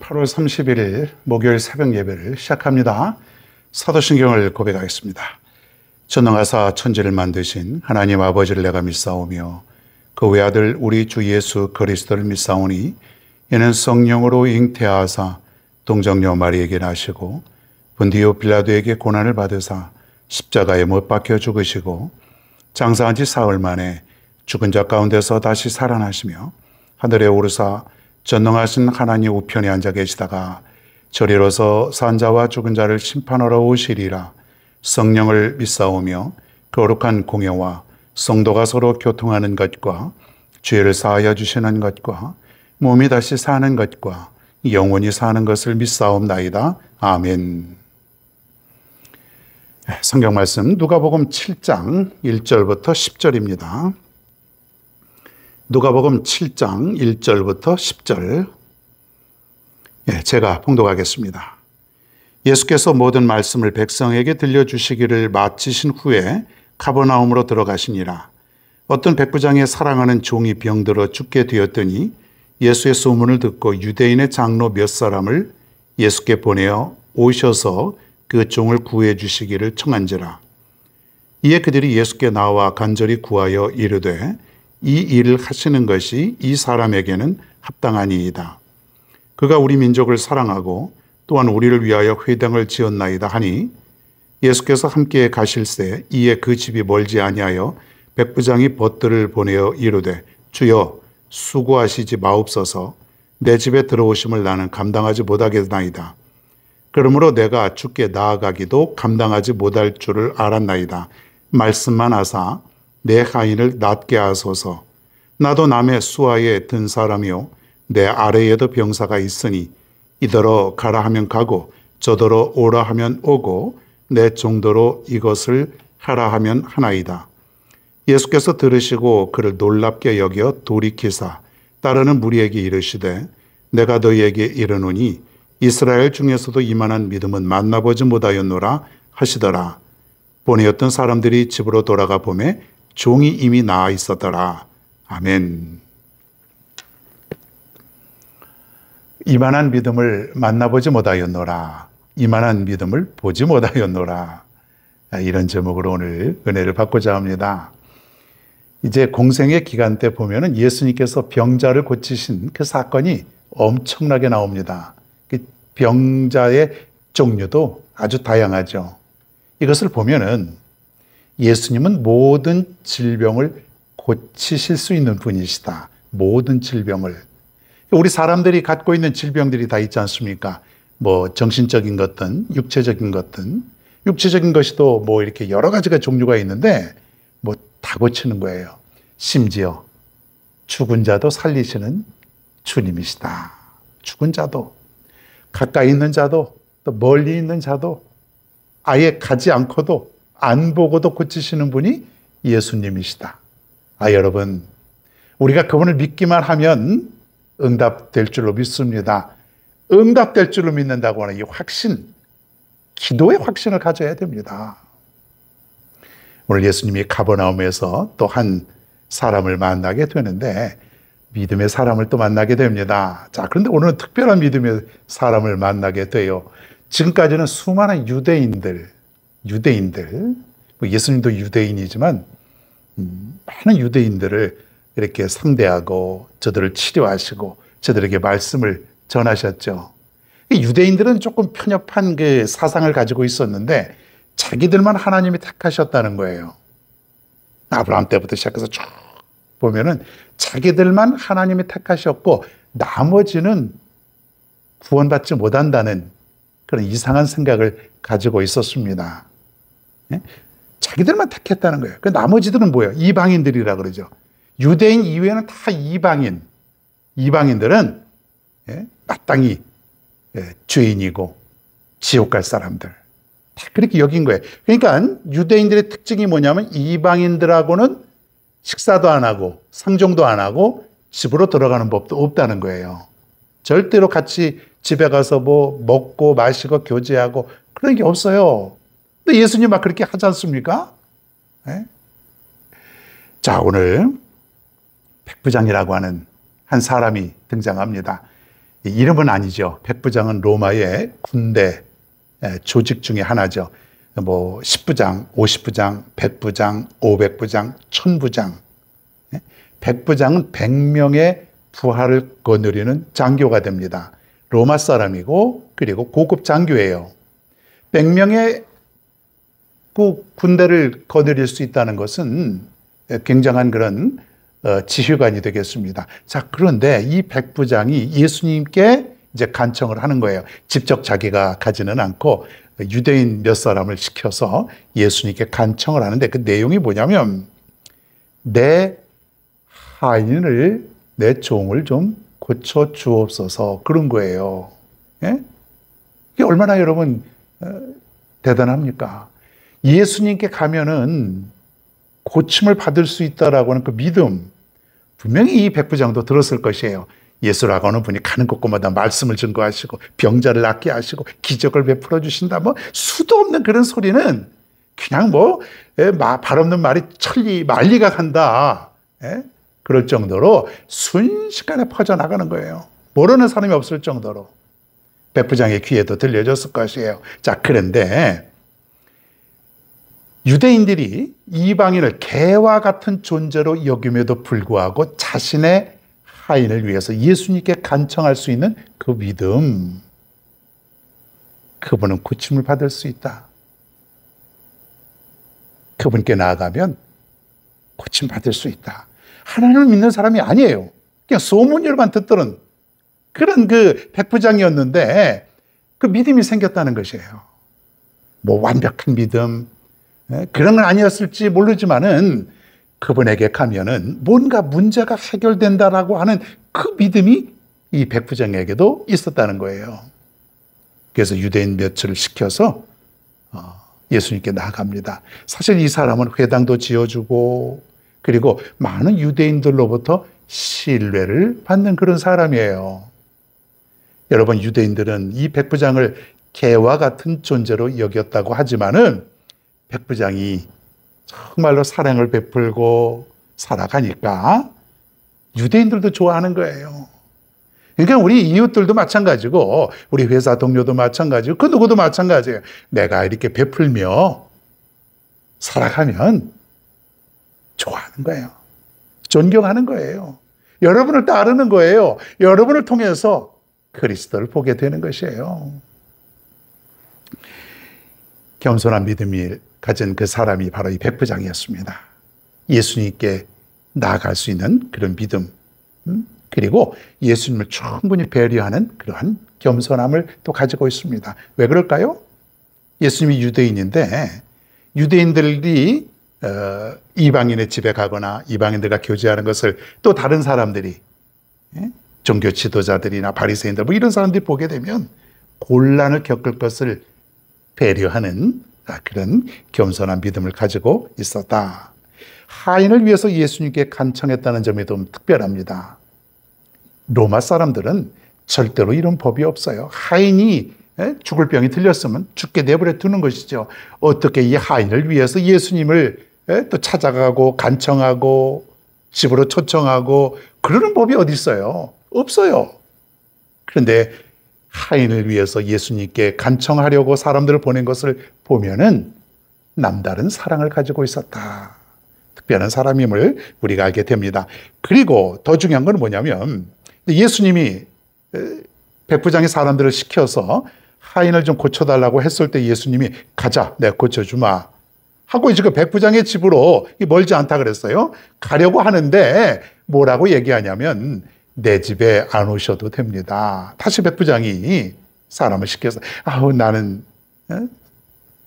8월 31일 목요일 새벽 예배를 시작합니다. 사도신경을 고백하겠습니다. 전능하사 천지를 만드신 하나님 아버지를 내가 믿사오며 그 외아들 우리 주 예수 그리스도를 믿사오니 이는 성령으로 잉태하사 동정녀 마리에게 나시고 본디오 빌라도에게 고난을 받으사 십자가에 못 박혀 죽으시고 장사한 지 사흘 만에 죽은 자 가운데서 다시 살아나시며 하늘에 오르사 전능하신 하나님 우편에 앉아 계시다가 저리로서 산 자와 죽은 자를 심판하러 오시리라. 성령을 믿사오며 거룩한 공예와 성도가 서로 교통하는 것과 죄를 사하여 주시는 것과 몸이 다시 사는 것과 영원히 사는 것을 믿사옵나이다. 아멘. 성경 말씀 누가복음 7장 1절부터 10절입니다. 누가복음 7장 1절부터 10절 제가 봉독하겠습니다. 예수께서 모든 말씀을 백성에게 들려주시기를 마치신 후에 가버나움으로 들어가시니라. 어떤 백부장의 사랑하는 종이 병들어 죽게 되었더니 예수의 소문을 듣고 유대인의 장로 몇 사람을 예수께 보내어 오셔서 그 종을 구해 주시기를 청한지라. 이에 그들이 예수께 나와 간절히 구하여 이르되 이 일을 하시는 것이 이 사람에게는 합당하니이다. 그가 우리 민족을 사랑하고 또한 우리를 위하여 회당을 지었나이다 하니 예수께서 함께 가실새 이에 그 집이 멀지 아니하여 백부장이 벗들을 보내어 이르되 주여 수고하시지 마옵소서. 내 집에 들어오심을 나는 감당하지 못하겠나이다. 그러므로 내가 주께 나아가기도 감당하지 못할 줄을 알았나이다. 말씀만 하사 내 하인을 낫게 하소서. 나도 남의 수하에 든 사람이요 내 아래에도 병사가 있으니 이더러 가라 하면 가고 저더러 오라 하면 오고 내 정도로 이것을 하라 하면 하나이다. 예수께서 들으시고 그를 놀랍게 여겨 돌이키사 따르는 무리에게 이르시되 내가 너희에게 이르노니 이스라엘 중에서도 이만한 믿음은 만나보지 못하였노라 하시더라. 보내었던 사람들이 집으로 돌아가 보매 종이 이미 나아 있었더라. 아멘. 이만한 믿음을 만나보지 못하였노라. 이만한 믿음을 보지 못하였노라. 이런 제목으로 오늘 은혜를 받고자 합니다. 이제 공생의 기간 때 보면은 예수님께서 병자를 고치신 그 사건이 엄청나게 나옵니다. 병자의 종류도 아주 다양하죠. 이것을 보면은 예수님은 모든 질병을 고치실 수 있는 분이시다. 모든 질병을. 우리 사람들이 갖고 있는 질병들이 다 있지 않습니까? 뭐 정신적인 것든 육체적인 것든 육체적인 것이도 뭐 이렇게 여러 가지가 종류가 있는데 뭐 다 고치는 거예요. 심지어 죽은 자도 살리시는 주님이시다. 죽은 자도 가까이 있는 자도 또 멀리 있는 자도 아예 가지 않고도 안 보고도 고치시는 분이 예수님이시다. 여러분 우리가 그분을 믿기만 하면 응답될 줄로 믿습니다. 응답될 줄로 믿는다고 하는 이 확신, 기도의 확신을 가져야 됩니다. 오늘 예수님이 가버나움에서 또 한 사람을 만나게 되는데 믿음의 사람을 또 만나게 됩니다. 자, 그런데 오늘은 특별한 믿음의 사람을 만나게 돼요. 지금까지는 수많은 유대인들, 예수님도 유대인이지만 많은 유대인들을 이렇게 상대하고 저들을 치료하시고 저들에게 말씀을 전하셨죠. 유대인들은 조금 편협한 그 사상을 가지고 있었는데 자기들만 하나님이 택하셨다는 거예요. 아브라함 때부터 시작해서 쭉 보면은 자기들만 하나님이 택하셨고 나머지는 구원받지 못한다는 그런 이상한 생각을 가지고 있었습니다. 자기들만 택했다는 거예요. 그 나머지들은 뭐예요? 이방인들이라 그러죠. 유대인 이외에는 다 이방인. 이방인들은 마땅히 죄인이고 지옥 갈 사람들. 다 그렇게 여긴 거예요. 그러니까 유대인들의 특징이 뭐냐면 이방인들하고는 식사도 안 하고 상종도 안 하고 집으로 들어가는 법도 없다는 거예요. 절대로 같이 집에 가서 뭐 먹고 마시고 교제하고 그런 게 없어요. 근데 예수님 막 그렇게 하지 않습니까? 자, 오늘 백부장이라고 하는 한 사람이 등장합니다. 이름은 아니죠. 백부장은 로마의 군대 조직 중에 하나죠. 뭐 10부장, 50부장, 100부장, 500부장, 1000부장. 백부장은 100명의 부하를 거느리는 장교가 됩니다. 로마 사람이고 그리고 고급 장교예요. 100명의 군대를 거느릴 수 있다는 것은 굉장한 그런 지휘관이 되겠습니다. 자, 그런데 이 백부장이 예수님께 이제 간청을 하는 거예요. 직접 자기가 가지는 않고 유대인 몇 사람을 시켜서 예수님께 간청을 하는데 그 내용이 뭐냐면 내 하인을 내 종을 좀 고쳐 주옵소서 그런 거예요. 예? 이게 얼마나 여러분 대단합니까? 예수님께 가면은 고침을 받을 수 있다라고 하는 그 믿음 분명히 이 백부장도 들었을 것이에요. 예수라고 하는 분이 가는 곳곳마다 말씀을 증거하시고 병자를 낫게 하시고 기적을 베풀어 주신다. 뭐 수도 없는 그런 소리는 그냥 뭐 발 없는 말이 만리가 간다. 예? 그럴 정도로 순식간에 퍼져나가는 거예요. 모르는 사람이 없을 정도로. 백부장의 귀에도 들려줬을 것이에요. 자, 그런데 유대인들이 이방인을 개와 같은 존재로 여김에도 불구하고 자신의 하인을 위해서 예수님께 간청할 수 있는 그 믿음, 그분은 고침을 받을 수 있다. 그분께 나아가면 고침받을 수 있다. 하나님을 믿는 사람이 아니에요. 그냥 소문으로만 듣던 그런 그 백부장이었는데 그 믿음이 생겼다는 것이에요. 뭐 완벽한 믿음, 그런 건 아니었을지 모르지만은 그분에게 가면은 뭔가 문제가 해결된다라고 하는 그 믿음이 이 백부장에게도 있었다는 거예요. 그래서 유대인 몇을 시켜서 예수님께 나아갑니다. 사실 이 사람은 회당도 지어주고 그리고 많은 유대인들로부터 신뢰를 받는 그런 사람이에요. 여러분, 유대인들은 이 백부장을 개와 같은 존재로 여겼다고 하지만은 백부장이 정말로 사랑을 베풀고 살아가니까 유대인들도 좋아하는 거예요. 그러니까 우리 이웃들도 마찬가지고 우리 회사 동료도 마찬가지고 그 누구도 마찬가지예요. 내가 이렇게 베풀며 살아가면 좋아하는 거예요. 존경하는 거예요. 여러분을 따르는 거예요. 여러분을 통해서 그리스도를 보게 되는 것이에요. 겸손한 믿음이 가진 그 사람이 바로 이 백부장이었습니다. 예수님께 나아갈 수 있는 그런 믿음, 그리고 예수님을 충분히 배려하는 그러한 겸손함을 또 가지고 있습니다. 왜 그럴까요? 예수님이 유대인인데 유대인들이 이방인의 집에 가거나 이방인들과 교제하는 것을 또 다른 사람들이 종교 지도자들이나 바리새인들 뭐 이런 사람들이 보게 되면 곤란을 겪을 것을 배려하는 그런 겸손한 믿음을 가지고 있었다. 하인을 위해서 예수님께 간청했다는 점이 좀 특별합니다. 로마 사람들은 절대로 이런 법이 없어요. 하인이 죽을 병이 들렸으면 죽게 내버려 두는 것이죠. 어떻게 이 하인을 위해서 예수님을 또 찾아가고 간청하고 집으로 초청하고 그러는 법이 어디 있어요? 없어요. 그런데 하인을 위해서 예수님께 간청하려고 사람들을 보낸 것을 보면은 남다른 사랑을 가지고 있었다. 특별한 사람임을 우리가 알게 됩니다. 그리고 더 중요한 건 뭐냐면 예수님이 백부장이 사람들을 시켜서 하인을 좀 고쳐달라고 했을 때 예수님이 가자, 내가 고쳐주마 하고 이제 그 백부장의 집으로 멀지 않다 그랬어요. 가려고 하는데 뭐라고 얘기하냐면 내 집에 안 오셔도 됩니다. 다시 백부장이 사람을 시켜서 나는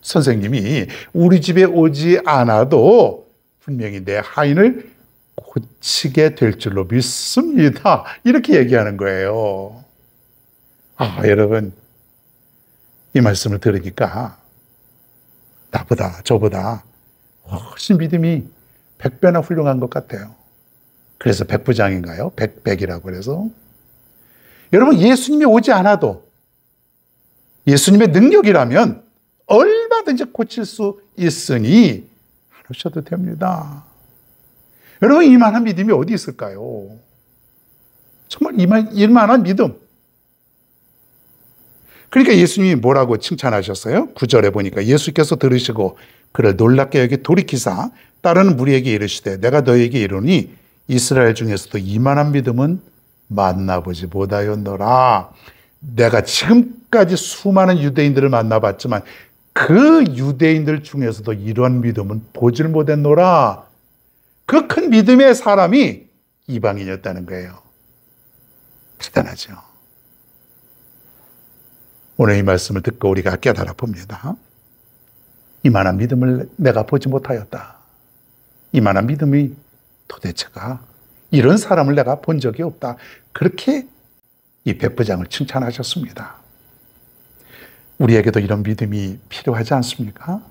선생님이 우리 집에 오지 않아도 분명히 내 하인을 고치게 될 줄로 믿습니다. 이렇게 얘기하는 거예요. 여러분, 이 말씀을 들으니까 나보다 저보다 훨씬 믿음이 100배나 훌륭한 것 같아요. 그래서 백부장인가요? 백이라고 그래서 여러분, 예수님이 오지 않아도 예수님의 능력이라면 얼마든지 고칠 수 있으니 안 오셔도 됩니다. 여러분, 이만한 믿음이 어디 있을까요? 정말 이만한 믿음. 그러니까 예수님이 뭐라고 칭찬하셨어요? 9절에 보니까 예수께서 들으시고 그를 놀랍게 여기 돌이키사 다른 무리에게 이르시되 내가 너에게 이르니 이스라엘 중에서도 이만한 믿음은 만나보지 못하였노라. 내가 지금까지 수많은 유대인들을 만나봤지만 그 유대인들 중에서도 이런 믿음은 보질 못했노라. 그 큰 믿음의 사람이 이방인이었다는 거예요. 대단하죠. 오늘 이 말씀을 듣고 우리가 깨달아 봅니다. 이만한 믿음을 내가 보지 못하였다. 이만한 믿음이 도대체가 이런 사람을 내가 본 적이 없다. 그렇게 이 백부장을 칭찬하셨습니다. 우리에게도 이런 믿음이 필요하지 않습니까?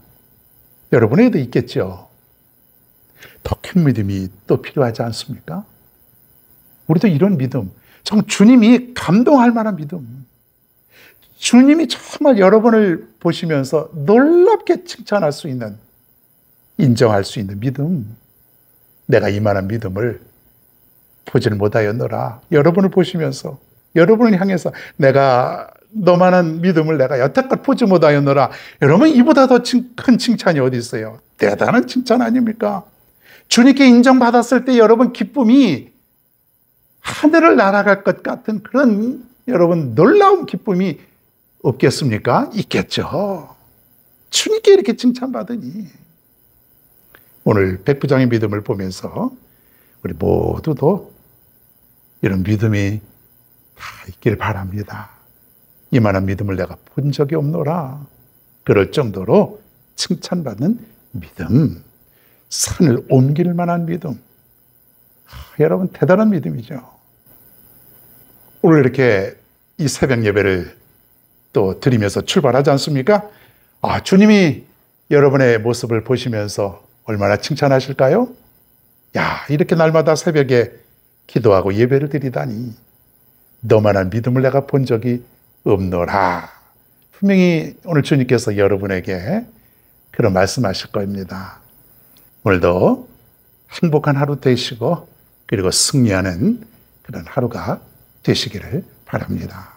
여러분에게도 있겠죠. 더 큰 믿음이 또 필요하지 않습니까? 우리도 이런 믿음, 정말 주님이 감동할 만한 믿음, 주님이 정말 여러분을 보시면서 놀랍게 칭찬할 수 있는, 인정할 수 있는 믿음, 내가 이만한 믿음을 보지를 못하였노라. 여러분을 보시면서, 여러분을 향해서 내가 너만한 믿음을 내가 여태껏 보지 못하였노라. 여러분, 이보다 더 큰 칭찬이 어디 있어요? 대단한 칭찬 아닙니까? 주님께 인정받았을 때 여러분 기쁨이 하늘을 날아갈 것 같은 그런 여러분 놀라운 기쁨이 없겠습니까? 있겠죠. 주님께 이렇게 칭찬받으니. 오늘 백부장의 믿음을 보면서 우리 모두도 이런 믿음이 다 있길 바랍니다. 이만한 믿음을 내가 본 적이 없노라. 그럴 정도로 칭찬받는 믿음, 산을 옮길 만한 믿음. 여러분 대단한 믿음이죠. 오늘 이렇게 이 새벽 예배를 또 드리면서 출발하지 않습니까? 주님이 여러분의 모습을 보시면서 얼마나 칭찬하실까요? 야, 이렇게 날마다 새벽에 기도하고 예배를 드리다니 너만한 믿음을 내가 본 적이 없노라. 분명히 오늘 주님께서 여러분에게 그런 말씀하실 겁니다. 오늘도 행복한 하루 되시고 그리고 승리하는 그런 하루가 되시기를 바랍니다.